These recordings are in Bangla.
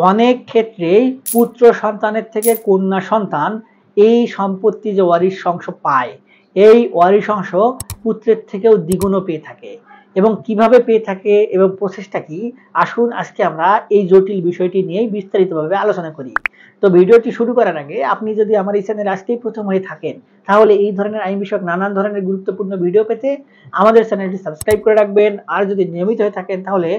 অনেক ক্ষেত্রেই পুত্র সন্তানের থেকে কন্যা সন্তান এই সম্পত্তি যে ওয়ারিশ অংশ পায়, এই ওয়ারিশ অংশ পুত্রের থেকেও দ্বিগুণও পেয়ে থাকে। এবং কিভাবে পেয়ে থাকে এবং প্রসেসটা কি, আসুন আজকে আমরা এই জটিল বিষয়টি নিয়েই বিস্তারিতভাবে আলোচনা করি। তো ভিডিওটি শুরু করার আগে আপনি যদি আমার এই চ্যানেলে আজকেই প্রথম হয়ে থাকেন, তাহলে এই ধরনের আইন বিষয়ক নানান ধরনের গুরুত্বপূর্ণ ভিডিও পেতে আমাদের চ্যানেলটি সাবস্ক্রাইব করে রাখবেন। আর যদি নিয়মিত হয়ে থাকেন তাহলে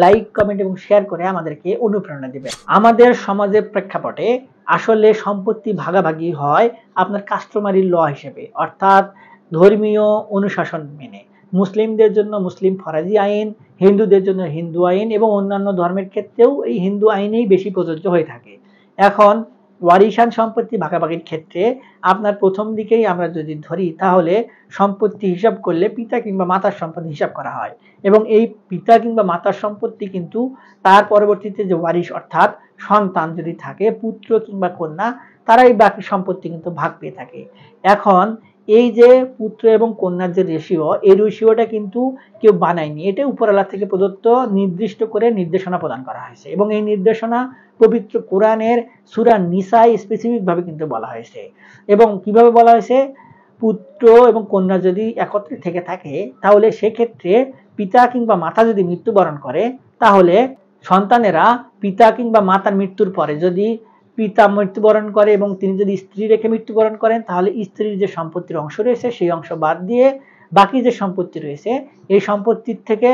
লাইক, কমেন্ট এবং শেয়ার করে আমাদেরকে অনুপ্রেরণা দিবেন। আমাদের সমাজের প্রেক্ষাপটে আসলে সম্পত্তি ভাগাভাগি হয় আপনার কাস্টমারি ল হিসেবে, অর্থাৎ ধর্মীয় অনুশাসন মেনে। মুসলিমদের জন্য মুসলিম ফরাজি আইন, হিন্দুদের জন্য হিন্দু আইন এবং অন্যান্য ধর্মের ক্ষেত্রেও এই হিন্দু আইনেই বেশি প্রযোজ্য হয়ে থাকে। এখন ওয়ারিশান সম্পত্তি ভাগাভাগির ক্ষেত্রে আপনার প্রথম দিকেই আমরা যদি ধরি, তাহলে সম্পত্তি হিসাব করলে পিতা কিংবা মাতার সম্পত্তি হিসাব করা হয় এবং এই পিতা কিংবা মাতার সম্পত্তি কিন্তু তার পরবর্তীতে যে ওয়ারিশ অর্থাৎ সন্তান যদি থাকে, পুত্র কিংবা কন্যা, তারাই বাকি সম্পত্তি কিন্তু ভাগ পেয়ে থাকে। এখন এই যে পুত্র এবং কন্যার যে রেশিও, এই রেশিওটা কিন্তু কেউ বানায়নি, এটা উপরওয়ালা থেকে প্রদত্ত নির্দিষ্ট করে নির্দেশনা প্রদান করা হয়েছে এবং এই নির্দেশনা পবিত্র কোরআনের সূরা নিসায় স্পেসিফিক ভাবে কিন্তু বলা হয়েছে। এবং কিভাবে বলা হয়েছে, পুত্র এবং কন্যা যদি একত্রে থেকে থাকে তাহলে সেক্ষেত্রে পিতা কিংবা মাতা যদি মৃত্যুবরণ করে, তাহলে সন্তানেরা পিতা কিংবা মাতার মৃত্যুর পরে যদি পিতা মৃত্যুবরণ করে এবং তিনি যদি স্ত্রী রেখে মৃত্যুবরণ করেন, তাহলে স্ত্রীর যে সম্পত্তির অংশ রয়েছে সেই অংশ বাদ দিয়ে বাকি যে সম্পত্তি রয়েছে এই সম্পত্তির থেকে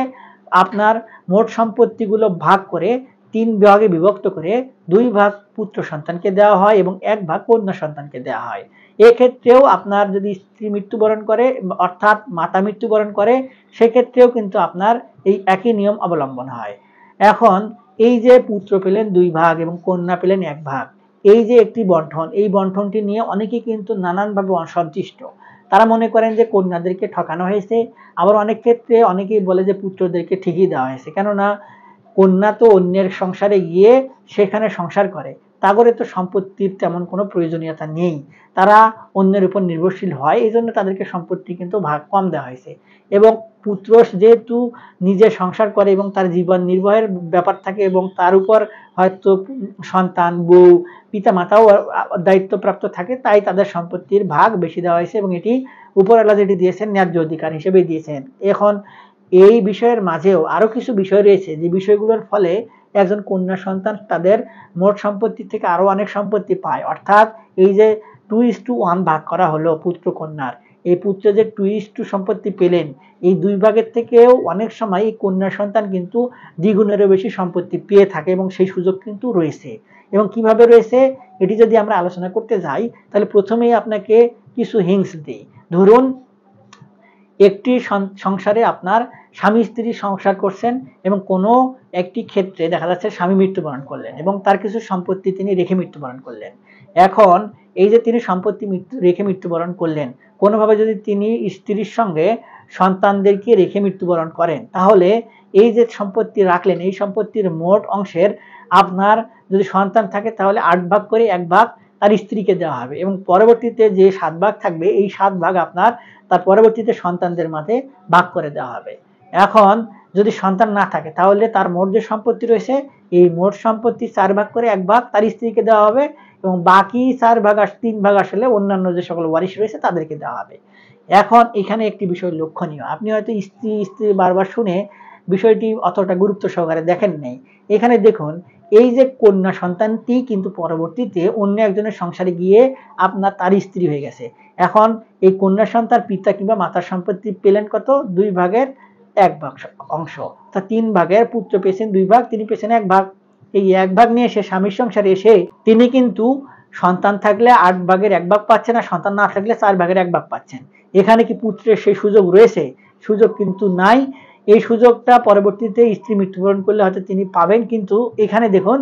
আপনার মোট সম্পত্তিগুলো ভাগ করে 3 ভাগে বিভক্ত করে 2 ভাগ পুত্র সন্তানকে দেওয়া হয় এবং 1 ভাগ কন্যা সন্তানকে দেওয়া হয়। এক্ষেত্রেও আপনার যদি স্ত্রী মৃত্যুবরণ করে অর্থাৎ মাতা মৃত্যুবরণ করে, সেক্ষেত্রেও কিন্তু আপনার এই একই নিয়ম অবলম্বন হয়। এখন এই যে পুত্র পেলেন 2 ভাগ এবং কন্যা পেলেন 1 ভাগ, এই যে একটি বন্টন, এই বন্টনটি নিয়ে অনেকেই কিন্তু নানানভাবে অসন্তুষ্ট। তারা মনে করেন যে কন্যাদেরকে ঠকানো হয়েছে, আবার অনেক ক্ষেত্রে অনেকেই বলে যে পুত্রদেরকে ঠিকই দেওয়া হয়েছে। কেননা কন্যা তো অন্যের সংসারে গিয়ে সেখানে সংসার করে, তাগরে তো সম্পত্তির তেমন কোনো প্রয়োজনীয়তা নেই, তারা অন্যের উপর নির্ভরশীল হয়, এই জন্য তাদেরকে সম্পত্তি কিন্তু ভাগ কম দেওয়া হয়েছে। এবং পুত্র যেহেতু নিজে সংসার করে এবং তার জীবন নির্বাহের ব্যাপার থাকে এবং তার উপর হয়তো সন্তান, বউ, পিতা মাতাও দায়িত্বপ্রাপ্ত থাকে, তাই তাদের সম্পত্তির ভাগ বেশি দেওয়া হয়েছে এবং এটি উপরওয়ালা যেটি দিয়েছেন ন্যায্য অধিকার হিসেবে দিয়েছেন। এখন এই বিষয়ের মাঝেও আরো কিছু বিষয় রয়েছে যে বিষয়গুলোর ফলে একজন কন্যা সন্তান তাদের মোট সম্পত্তি থেকে আরো অনেক সম্পত্তি পায়। অর্থাৎ এই যে 2:1 ভাগ করা হলো পুত্র কন্যার, এই পুত্র যে 2:2 সম্পত্তি পেলেন, এই 2 ভাগের থেকেও অনেক সময় এই কন্যা সন্তান কিন্তু দ্বিগুণেরও বেশি সম্পত্তি পেয়ে থাকে এবং সেই সুযোগ কিন্তু রয়েছে। এবং কিভাবে রয়েছে এটি যদি আমরা আলোচনা করতে যাই, তাহলে প্রথমেই আপনাকে কিছু হিংস দিই। ধরুন একটি সংসারে আপনার স্বামী স্ত্রী সংসার করছেন এবং কোনো একটি ক্ষেত্রে দেখা যাচ্ছে স্বামী মৃত্যুবরণ করলেন এবং তার কিছু সম্পত্তি তিনি রেখে মৃত্যুবরণ করলেন। এখন এই যে তিনি সম্পত্তি রেখে মৃত্যুবরণ করলেন, কোনোভাবে যদি তিনি স্ত্রীর সঙ্গে সন্তানদেরকে রেখে মৃত্যুবরণ করেন, তাহলে এই যে সম্পত্তি রাখলেন এই সম্পত্তির মোট অংশের আপনার যদি সন্তান থাকে তাহলে 8 ভাগ করে 1 ভাগ তার স্ত্রীকে দেওয়া হবে এবং পরবর্তীতে যে 7 ভাগ থাকবে এই 7 ভাগ আপনার তার পরবর্তীতে সন্তানদের মাঝে ভাগ করে দেওয়া হবে। এখন যদি সন্তান না থাকে তাহলে তার মোট যে সম্পত্তি রয়েছে এই মোট সম্পত্তি 4 ভাগ করে 1 ভাগ তার স্ত্রীকে দেওয়া হবে এবং বাকি 4 ভাগ 3 ভাগ আসলে অন্যান্য যে সকল ওয়ারিশ রয়েছে তাদেরকে দেওয়া হবে। এখন এখানে একটি বিষয় লক্ষণীয়, আপনি হয়তো স্ত্রী স্ত্রী বারবার শুনে বিষয়টি অতটা গুরুত্ব সহকারে দেখেন নাই। এখানে দেখুন এই যে কন্যা সন্তানটি কিন্তু পরবর্তীতে অন্য একজনের সংসারে গিয়ে আপনার তার স্ত্রী হয়ে গেছে। এখন এই কন্যা সন্তান পিতা কিংবা মাতার সম্পত্তি পেলেন কত, 2 ভাগের 1 ভাগ অংশ, তা 3 ভাগের পুত্র পেয়েছেন 2 ভাগ, তিনি পেয়েছেন 1 ভাগ। এই 1 ভাগ নিয়ে সে স্বামীর সংসারে এসে তিনি কিন্তু সন্তান থাকলে 8 ভাগের 1 ভাগ পাচ্ছেন আর সন্তান না থাকলে 4 ভাগের 1 ভাগ পাচ্ছেন। এখানে কি পুত্রের সেই সুযোগ রয়েছে? সুযোগ কিন্তু নাই। এই সুযোগটা পরবর্তীতে স্ত্রী মৃত্যুবরণ করলে হয়তো তিনি পাবেন, কিন্তু এখানে দেখুন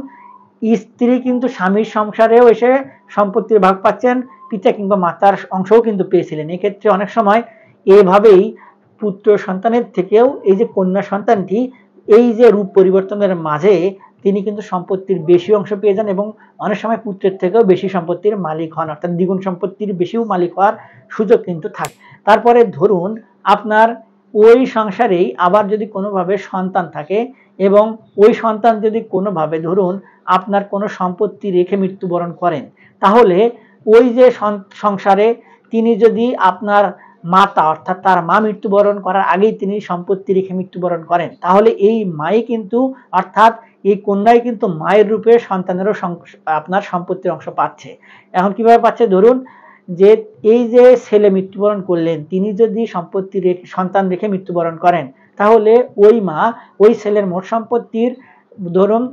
স্ত্রী কিন্তু স্বামীর সংসারেও এসে সম্পত্তির ভাগ পাচ্ছেন, পিতা কিংবা মাতার অংশও কিন্তু পেয়েছিলেন। এক্ষেত্রে অনেক সময় এভাবেই পুত্র সন্তানের থেকেও এই যে কন্যা সন্তানটি এই যে রূপ পরিবর্তনের মাঝে তিনি কিন্তু সম্পত্তির বেশি অংশ পেয়ে যান এবং অনেক সময় পুত্রের থেকেও বেশি সম্পত্তির মালিক হন, অর্থাৎ দ্বিগুণ সম্পত্তির বেশিও মালিক হওয়ার সুযোগ কিন্তু থাকে। তারপরে ধরুন আপনার ওই সংসারেই আবার যদি কোনোভাবে সন্তান থাকে এবং ওই সন্তান যদি কোনোভাবে ধরুন আপনার কোনো সম্পত্তি রেখে মৃত্যুবরণ করেন, তাহলে ওই যে সংসারে তিনি যদি আপনার মাতা অর্থাৎ তার মা মৃত্যুবরণ করার আগেই তিনি সম্পত্তি রেখে মৃত্যুবরণ করেন, তাহলে এই মাই কিন্তু অর্থাৎ এই কন্যাই কিন্তু মায়ের রূপে সন্তানেরও আপনার সম্পত্তির অংশ পাচ্ছে। এখন কিভাবে পাচ্ছে, ধরুন যে এই যে ছেলে মৃত্যুবরণ করলেন তিনি যদি সম্পত্তি রেখে সন্তান রেখে মৃত্যুবরণ করেন, তাহলে ওই মা ওই ছেলের মোট সম্পত্তির ধরুন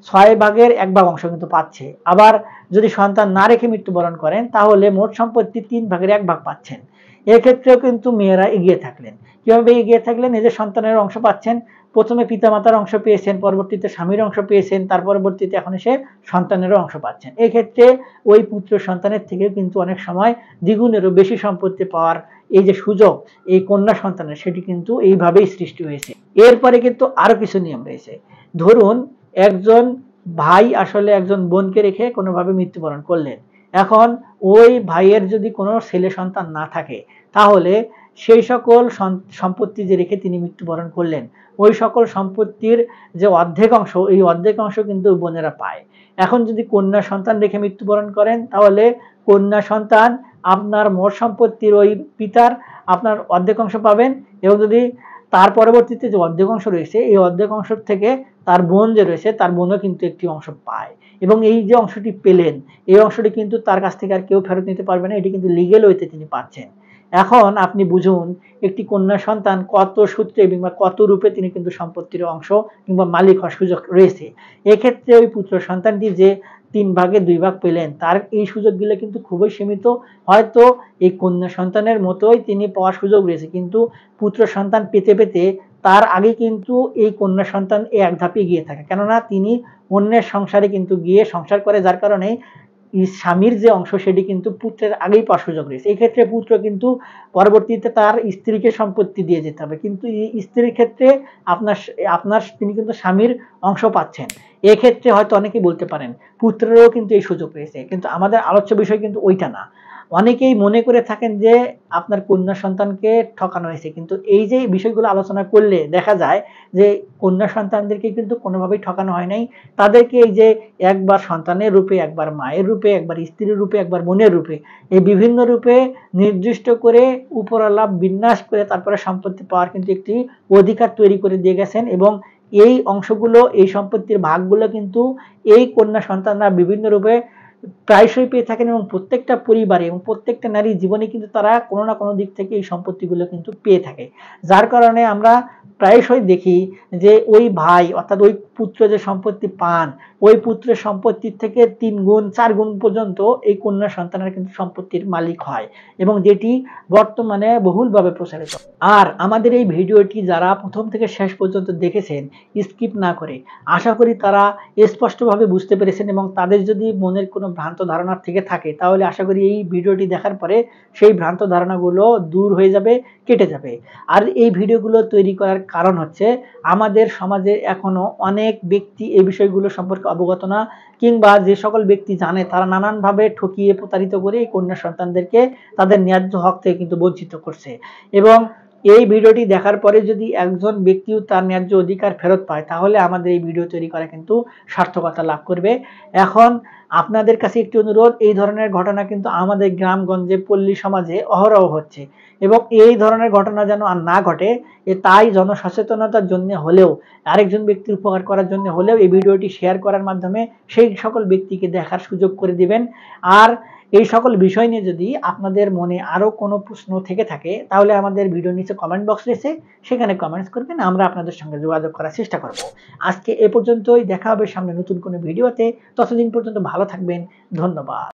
6/1 অংশ কিন্তু পাচ্ছে। আবার যদি সন্তান না রেখে মৃত্যুবরণ করেন তাহলে মোট সম্পত্তি 3/1 পাচ্ছেন। এক্ষেত্রেও কিন্তু মেয়েরা এগিয়ে থাকলেন। কিভাবে এগিয়ে থাকলেন, এই যে সন্তানের অংশ পাচ্ছেন, প্রথমে পিতামাতার অংশ পেয়েছেন, পরবর্তীতে স্বামীর অংশ পেয়েছেন, তার পরবর্তীতে এখন এসে সন্তানেরও অংশ পাচ্ছেন। এক্ষেত্রে ওই পুত্র সন্তানের থেকে কিন্তু অনেক সময় দ্বিগুণেরও বেশি সম্পত্তি পাওয়ার এই যে সুযোগ এই কন্যা সন্তানের, সেটি কিন্তু এইভাবেই সৃষ্টি হয়েছে। এরপরে কিন্তু আরো কিছু নিয়ম রয়েছে। ধরুন একজন ভাই আসলে একজন বোনকে রেখে কোনোভাবে মৃত্যুবরণ করলেন, এখন ওই ভাইয়ের যদি কোনো ছেলে সন্তান না থাকে তাহলে সেই সকল সম্পত্তি যে রেখে তিনি মৃত্যুবরণ করলেন ওই সকল সম্পত্তির যে অর্ধেক অংশ, এই অর্ধেক অংশ কিন্তু বোনেরা পায়। এখন যদি কন্যা সন্তান রেখে মৃত্যুবরণ করেন তাহলে কন্যা সন্তান আপনার মোট সম্পত্তির ওই পিতার আপনার অর্ধেক অংশ পাবেন, এবং যদি তার পরবর্তীতে যে অর্ধেক অংশ রয়েছে এই অর্ধেক অংশ থেকে তার বোন যে রয়েছে তার বোনও কিন্তু একটি অংশ পায়, এবং এই যে অংশটি পেলেন এই অংশটি কিন্তু তার কাছ থেকে আর কেউ ফেরত নিতে পারবে না, এটি কিন্তু লিগ্যাল ওয়েতে তিনি পাচ্ছেন। এখন আপনি বুঝুন একটি কন্যা সন্তান কত সূত্রে কিংবা কত রূপে তিনি কিন্তু সম্পত্তির অংশ কিংবা মালিক হওয়ার সুযোগ রয়েছে। এক্ষেত্রে ওই পুত্র সন্তানটি যে 3/2 পেলেন তার এই সুযোগগুলো কিন্তু খুবই সীমিত। হয়তো এই কন্যা সন্তানের মতোই তিনি পাওয়ার সুযোগ রয়েছে, কিন্তু পুত্র সন্তান পেতে পেতে তার আগে কিন্তু এই কন্যা সন্তান এক ধাপে গিয়ে থাকে, কেননা তিনি অন্যের সংসারে কিন্তু গিয়ে সংসার করে, যার কারণে স্বামীর যে অংশ সেটি কিন্তু পুত্রের আগেই পাওয়ার সুযোগ রয়েছে। এই ক্ষেত্রে পুত্র কিন্তু পরবর্তীতে তার স্ত্রীকে সম্পত্তি দিয়ে যেতে হবে, কিন্তু স্ত্রীর ক্ষেত্রে আপনার তিনি কিন্তু স্বামীর অংশ পাচ্ছেন। এক্ষেত্রে হয়তো অনেকেই বলতে পারেন পুত্রেরও কিন্তু এই সুযোগ রয়েছে, কিন্তু আমাদের আলোচ্য বিষয় কিন্তু ওইটা না। অনেকেই মনে করে থাকেন যে আপনার কন্যা সন্তানকে ঠকানো হয়েছে, কিন্তু এই যে বিষয়গুলো আলোচনা করলে দেখা যায় যে কন্যা সন্তানদেরকে কিন্তু কোনোভাবেই ঠকানো হয় নাই। তাদেরকে এই যে একবার সন্তানের রূপে, একবার মায়ের রূপে, একবার স্ত্রীর রূপে, একবার বোনের রূপে, এই বিভিন্ন রূপে নির্দিষ্ট করে উপরওয়ালা বিন্যাস করে তারপরে সম্পত্তি পাওয়ার কিন্তু একটি অধিকার তৈরি করে দিয়ে গেছেন, এবং এই অংশগুলো এই সম্পত্তির ভাগগুলো কিন্তু এই কন্যা সন্তানরা বিভিন্ন রূপে প্রায়শই পেয়ে থাকেন, এবং প্রত্যেকটা পরিবারে এবং প্রত্যেকটা নারীর জীবনে কিন্তু তারা কোনো না কোনো দিক থেকে এই সম্পত্তিগুলো কিন্তু পেয়ে থাকে। যার কারণে আমরা প্রায়শই দেখি যে ওই ভাই অর্থাৎ ওই পুত্র যে সম্পত্তি পান ওই পুত্রের সম্পত্তির থেকে 3 গুণ 4 গুণ পর্যন্ত এই কন্যা সন্তানের কিন্তু সম্পত্তির মালিক হয়, এবং যেটি বর্তমানে বহুলভাবে প্রচারিত। আর আমাদের এই ভিডিওটি যারা প্রথম থেকে শেষ পর্যন্ত দেখেছেন স্কিপ না করে, আশা করি তারা স্পষ্টভাবে বুঝতে পেরেছেন, এবং তাদের যদি মনের কোনো ভ্রান্ত ধারণা থেকে থাকে তাহলে আশা করি এই ভিডিওটি দেখার পরে সেই ভ্রান্ত ধারণাগুলো দূর হয়ে যাবে, কেটে যাবে। আর এই ভিডিওগুলো তৈরি করার কারণ হচ্ছে আমাদের সমাজে এখনো অনেক ব্যক্তি এই বিষয়গুলো সম্পর্কে অবগত না, কিংবা যে সকল ব্যক্তি জানে তারা নানানভাবে ঠকিয়ে প্রতারিত করে এই কন্যা সন্তানদেরকে তাদের ন্যায্য হক থেকে কিন্তু বঞ্চিত করছে। এবং এই ভিডিওটি দেখার পরে যদি একজন ব্যক্তিও তার ন্যায্য অধিকার ফেরত পায় তাহলে আমাদের এই ভিডিও তৈরি করা কিন্তু সার্থকতা লাভ করবে। এখন আপনাদের কাছে একটি অনুরোধ, এই ধরনের ঘটনা কিন্তু আমাদের গ্রামগঞ্জে পল্লী সমাজে অহরহ হচ্ছে, এবং এই ধরনের ঘটনা যেন আর না ঘটে তাই জনসচেতনতার জন্য হলেও, আরেকজন ব্যক্তির উপকার করার জন্য হলেও এই ভিডিওটি শেয়ার করার মাধ্যমে সেই সকল ব্যক্তিকে দেখার সুযোগ করে দিবেন। আর এই সকল বিষয় নিয়ে যদি আপনাদের মনে আরো কোনো প্রশ্ন থেকে থাকে তাহলে আমাদের ভিডিওর নিচে কমেন্ট বক্স রয়েছে, সেখানে কমেন্টস করবেন, আমরা আপনাদের সঙ্গে যোগাযোগ করার চেষ্টা করব। আজকে এ পর্যন্তই, দেখা হবে সামনে নতুন কোনো ভিডিওতে। ততদিন পর্যন্ত ভালো থাকবেন, ধন্যবাদ।